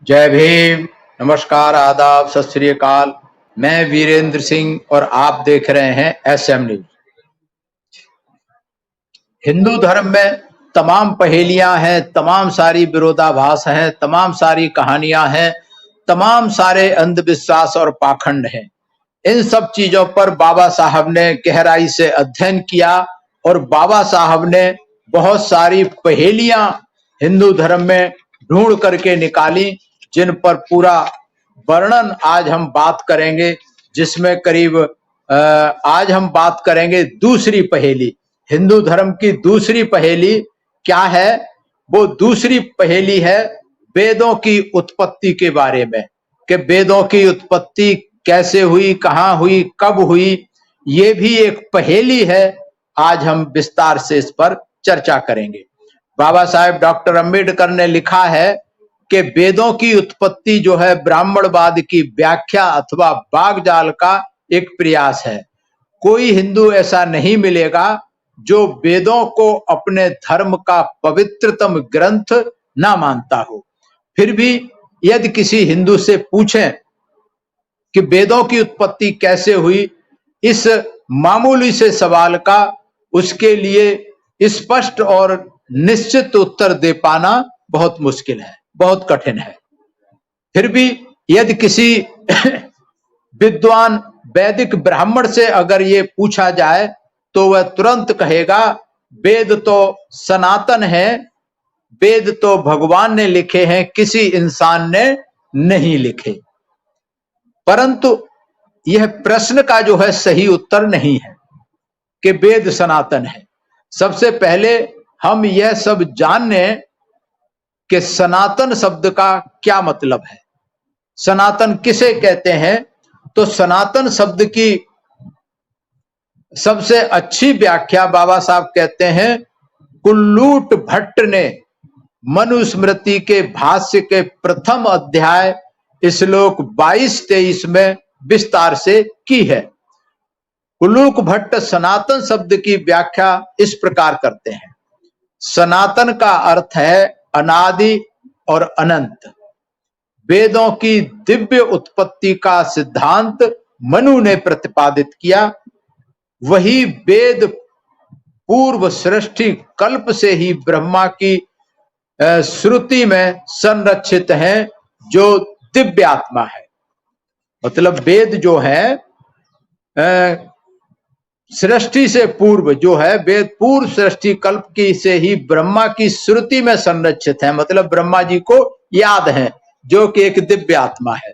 जय भीम। नमस्कार, आदाब, सत श्री अकाल। मैं वीरेंद्र सिंह और आप देख रहे हैं एसएम न्यूज। हिंदू धर्म में तमाम पहेलियां हैं, तमाम सारी विरोधाभास हैं, तमाम सारी कहानियां हैं, तमाम सारे अंधविश्वास और पाखंड हैं। इन सब चीजों पर बाबा साहब ने गहराई से अध्ययन किया और बाबा साहब ने बहुत सारी पहेलियां हिंदू धर्म में ढूंढ करके निकाली, जिन पर पूरा वर्णन आज हम बात करेंगे। जिसमें करीब आज हम बात करेंगे दूसरी पहेली। हिंदू धर्म की दूसरी पहेली क्या है? वो दूसरी पहेली है वेदों की उत्पत्ति के बारे में, कि वेदों की उत्पत्ति कैसे हुई, कहां हुई, कब हुई। ये भी एक पहेली है। आज हम विस्तार से इस पर चर्चा करेंगे। बाबा साहेब डॉक्टर अंबेडकर ने लिखा है कि वेदों की उत्पत्ति जो है ब्राह्मणवाद की व्याख्या अथवा बागजाल का एक प्रयास है। कोई हिंदू ऐसा नहीं मिलेगा जो वेदों को अपने धर्म का पवित्रतम ग्रंथ ना मानता हो। फिर भी यदि किसी हिंदू से पूछें कि वेदों की उत्पत्ति कैसे हुई, इस मामूली से सवाल का उसके लिए स्पष्ट और निश्चित उत्तर दे पाना बहुत मुश्किल है, बहुत कठिन है। फिर भी यदि किसी विद्वान वैदिक ब्राह्मण से अगर ये पूछा जाए तो वह तुरंत कहेगा वेद तो सनातन है, वेद तो भगवान ने लिखे हैं, किसी इंसान ने नहीं लिखे। परंतु यह प्रश्न का जो है सही उत्तर नहीं है कि वेद सनातन है। सबसे पहले हम यह सब जानने कि सनातन शब्द का क्या मतलब है, सनातन किसे कहते हैं। तो सनातन शब्द की सबसे अच्छी व्याख्या बाबा साहब कहते हैं, कुल्लूट भट्ट ने मनुस्मृति के भाष्य के प्रथम अध्याय श्लोक 22-23 में विस्तार से की है। कुल्लूट भट्ट सनातन शब्द की व्याख्या इस प्रकार करते हैं। सनातन का अर्थ है अनादि और अनंत। वेदों की दिव्य उत्पत्ति का सिद्धांत मनु ने प्रतिपादित किया। वही वेद पूर्व सृष्टि कल्प से ही ब्रह्मा की श्रुति में संरक्षित हैं, जो दिव्य आत्मा है। मतलब वेद जो है सृष्टि से पूर्व जो है, वेद पूर्व सृष्टि कल्प की से ही ब्रह्मा की श्रुति में संरक्षित है। मतलब ब्रह्मा जी को याद है, जो कि एक दिव्य आत्मा है।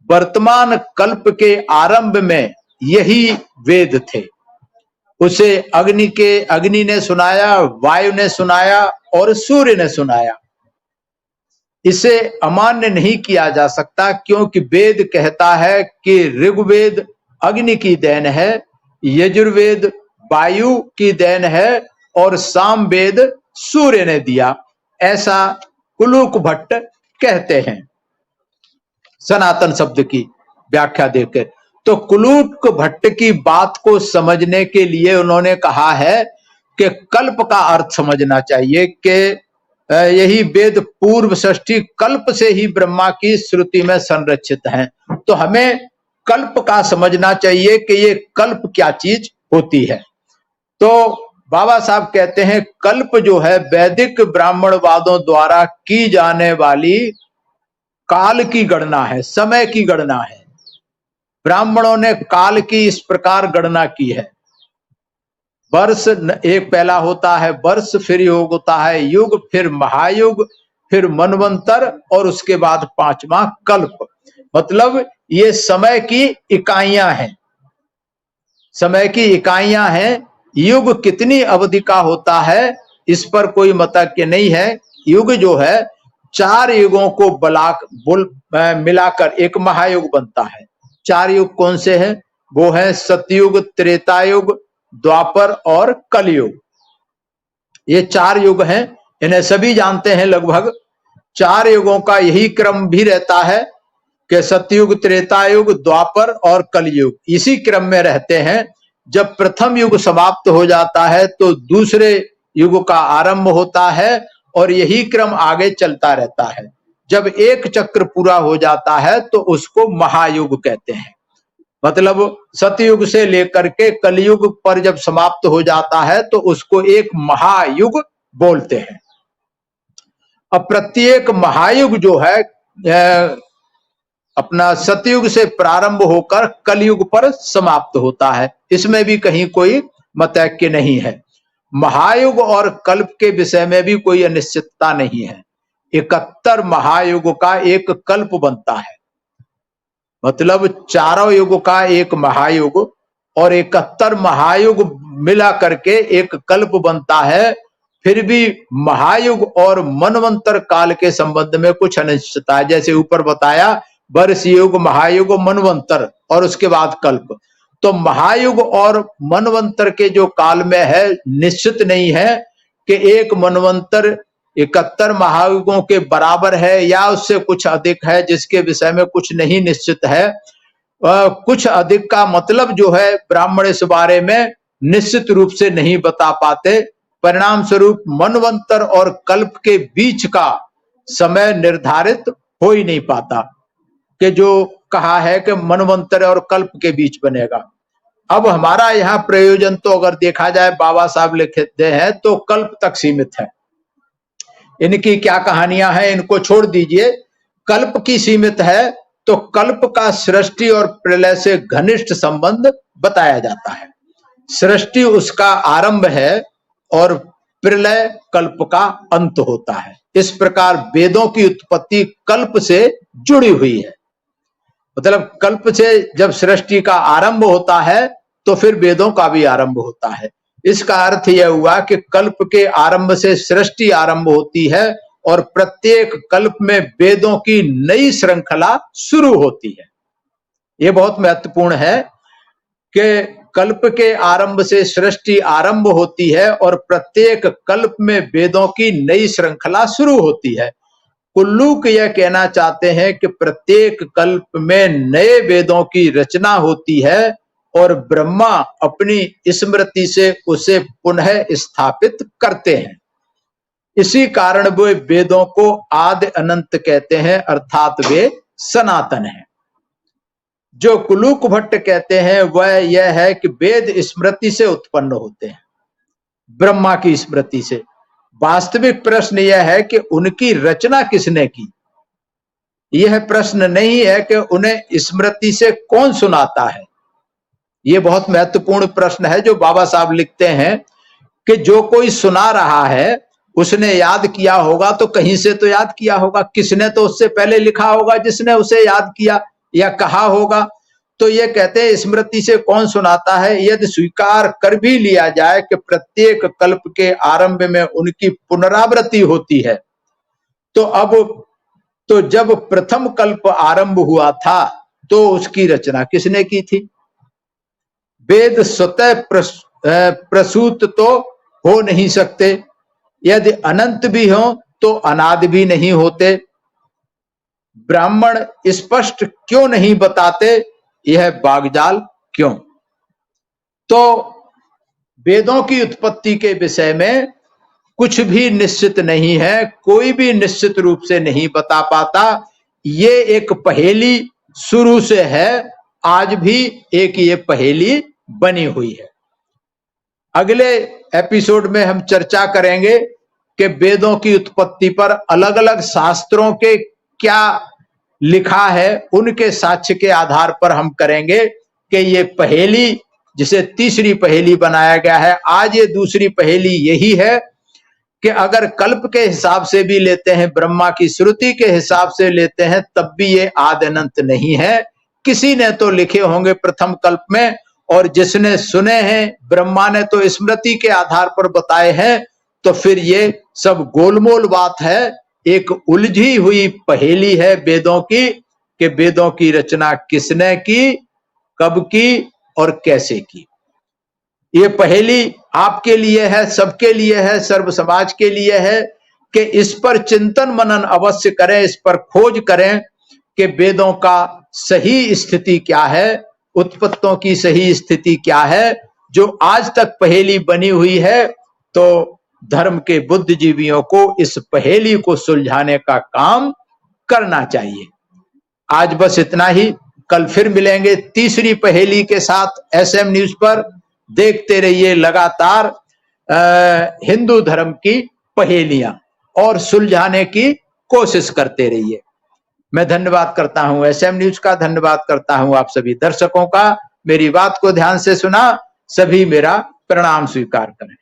वर्तमान कल्प के आरंभ में यही वेद थे। उसे अग्नि ने सुनाया, वायु ने सुनाया और सूर्य ने सुनाया। इसे अमान्य नहीं किया जा सकता, क्योंकि वेद कहता है कि ऋग्वेद अग्नि की देन है, यजुर्वेद वायु की देन है और सामवेद सूर्य ने दिया। ऐसा कुल्लूट भट्ट कहते हैं सनातन शब्द की व्याख्या देकर। तो कुल्लूट भट्ट की बात को समझने के लिए उन्होंने कहा है कि कल्प का अर्थ समझना चाहिए, कि यही वेद पूर्व सृष्टि कल्प से ही ब्रह्मा की श्रुति में संरक्षित हैं। तो हमें कल्प का समझना चाहिए कि ये कल्प क्या चीज होती है। तो बाबा साहब कहते हैं कल्प जो है वैदिक ब्राह्मणवादों द्वारा की जाने वाली काल की गणना है, समय की गणना है। ब्राह्मणों ने काल की इस प्रकार गणना की है। वर्ष एक पहला होता है वर्ष, फिर योग होता है युग, फिर महायुग, फिर मनवंतर और उसके बाद पांचवा कल्प। मतलब ये समय की इकाइयां हैं, समय की इकाइयां हैं। युग कितनी अवधि का होता है इस पर कोई मतज्ञ नहीं है। युग जो है 4 युगों को मिलाकर एक महायुग बनता है। 4 युग कौन से हैं? वो है सतयुग, त्रेता युग, द्वापर और कलयुग। ये 4 युग हैं। इन्हें सभी जानते हैं। लगभग 4 युगों का यही क्रम भी रहता है कि सतयुग, त्रेता युग, द्वापर और कलयुग इसी क्रम में रहते हैं। जब प्रथम युग समाप्त हो जाता है तो दूसरे युग का आरंभ होता है और यही क्रम आगे चलता रहता है। जब एक चक्र पूरा हो जाता है तो उसको महायुग कहते हैं। मतलब सतयुग से लेकर के कलयुग पर जब समाप्त हो जाता है तो उसको एक महायुग बोलते हैं। अब प्रत्येक महायुग जो है अपना सतयुग से प्रारंभ होकर कलयुग पर समाप्त होता है, इसमें भी कहीं कोई मतैक्य नहीं है। महायुग और कल्प के विषय में भी कोई अनिश्चितता नहीं है। 71 महायुग का एक कल्प बनता है, मतलब चारों युग का एक महायुग और 71 महायुग मिला करके एक कल्प बनता है। फिर भी महायुग और मनवंतर काल के संबंध में कुछ अनिश्चितता है, जैसे ऊपर बताया वर्ष युग, महायुग, मनवंतर और उसके बाद कल्प। तो महायुग और मनवंतर के जो काल में है निश्चित नहीं है कि एक मनवंतर 71 महायुगों के बराबर है या उससे कुछ अधिक है, जिसके विषय में कुछ नहीं निश्चित है। कुछ अधिक का मतलब जो है ब्राह्मण इस बारे में निश्चित रूप से नहीं बता पाते। परिणाम स्वरूप मनवंतर और कल्प के बीच का समय निर्धारित हो ही नहीं पाता कि जो कहा है कि मनवंतर और कल्प के बीच बनेगा। अब हमारा यहाँ प्रयोजन तो अगर देखा जाए बाबा साहब लिखते हैं तो कल्प तक सीमित है। इनकी क्या कहानियां हैं इनको छोड़ दीजिए, कल्प की सीमित है। तो कल्प का सृष्टि और प्रलय से घनिष्ठ संबंध बताया जाता है। सृष्टि उसका आरंभ है और प्रलय कल्प का अंत होता है। इस प्रकार वेदों की उत्पत्ति कल्प से जुड़ी हुई है। मतलब कल्प से जब सृष्टि का आरंभ होता है तो फिर वेदों का भी आरंभ होता है। इसका अर्थ यह हुआ कि कल्प के आरंभ से सृष्टि आरंभ होती है और प्रत्येक कल्प में वेदों की नई श्रृंखला शुरू होती है। यह बहुत महत्वपूर्ण है कि कल्प के आरंभ से सृष्टि आरंभ होती है और प्रत्येक कल्प में वेदों की नई श्रृंखला शुरू होती है। कुल्लूक यह कहना चाहते हैं कि प्रत्येक कल्प में नए वेदों की रचना होती है और ब्रह्मा अपनी स्मृति से उसे पुनः स्थापित करते हैं। इसी कारण वे वेदों को आदि अनंत कहते हैं, अर्थात वे सनातन हैं। जो कुलूक भट्ट कहते हैं वह यह है कि वेद स्मृति से उत्पन्न होते हैं, ब्रह्मा की स्मृति से। वास्तविक प्रश्न यह है कि उनकी रचना किसने की। यह प्रश्न नहीं है कि उन्हें स्मृति से कौन सुनाता है। यह बहुत महत्वपूर्ण प्रश्न है जो बाबा साहब लिखते हैं कि जो कोई सुना रहा है उसने याद किया होगा तो कहीं से तो याद किया होगा, किसने तो उससे पहले लिखा होगा जिसने उसे याद किया या कहा होगा। तो ये कहते हैं स्मृति से कौन सुनाता है। यदि स्वीकार कर भी लिया जाए कि प्रत्येक कल्प के आरंभ में उनकी पुनरावृत्ति होती है, तो जब प्रथम कल्प आरंभ हुआ था तो उसकी रचना किसने की थी। वेद स्वतः प्रसूत तो हो नहीं सकते, यदि अनंत भी हो तो अनादि भी नहीं होते। ब्राह्मण स्पष्ट क्यों नहीं बताते, यह बागजाल क्यों। तो वेदों की उत्पत्ति के विषय में कुछ भी निश्चित नहीं है, कोई भी निश्चित रूप से नहीं बता पाता। ये एक पहेली शुरू से है, आज भी एक ये पहेली बनी हुई है। अगले एपिसोड में हम चर्चा करेंगे कि वेदों की उत्पत्ति पर अलग अलग शास्त्रों के क्या लिखा है, उनके साक्ष्य के आधार पर हम करेंगे कि ये पहेली जिसे तीसरी पहेली बनाया गया है, आज ये दूसरी पहेली यही है कि अगर कल्प के हिसाब से भी लेते हैं, ब्रह्मा की श्रुति के हिसाब से लेते हैं, तब भी ये आदि अनंत नहीं है। किसी ने तो लिखे होंगे प्रथम कल्प में, और जिसने सुने हैं ब्रह्मा ने तो स्मृति के आधार पर बताए हैं। तो फिर ये सब गोलमोल बात है, एक उलझी हुई पहेली है वेदों की कि वेदों की रचना किसने की, कब की और कैसे की। ये पहेली आपके लिए है, सबके लिए है, सर्व समाज के लिए है कि इस पर चिंतन मनन अवश्य करें, इस पर खोज करें कि वेदों का सही स्थिति क्या है, उत्पत्तियों की सही स्थिति क्या है। जो आज तक पहेली बनी हुई है, तो धर्म के बुद्धिजीवियों को इस पहेली को सुलझाने का काम करना चाहिए। आज बस इतना ही, कल फिर मिलेंगे तीसरी पहेली के साथ एसएम न्यूज पर। देखते रहिए लगातार हिंदू धर्म की पहेलियां और सुलझाने की कोशिश करते रहिए। मैं धन्यवाद करता हूं एसएम न्यूज का, धन्यवाद करता हूं आप सभी दर्शकों का। मेरी बात को ध्यान से सुना, सभी मेरा प्रणाम स्वीकार करें।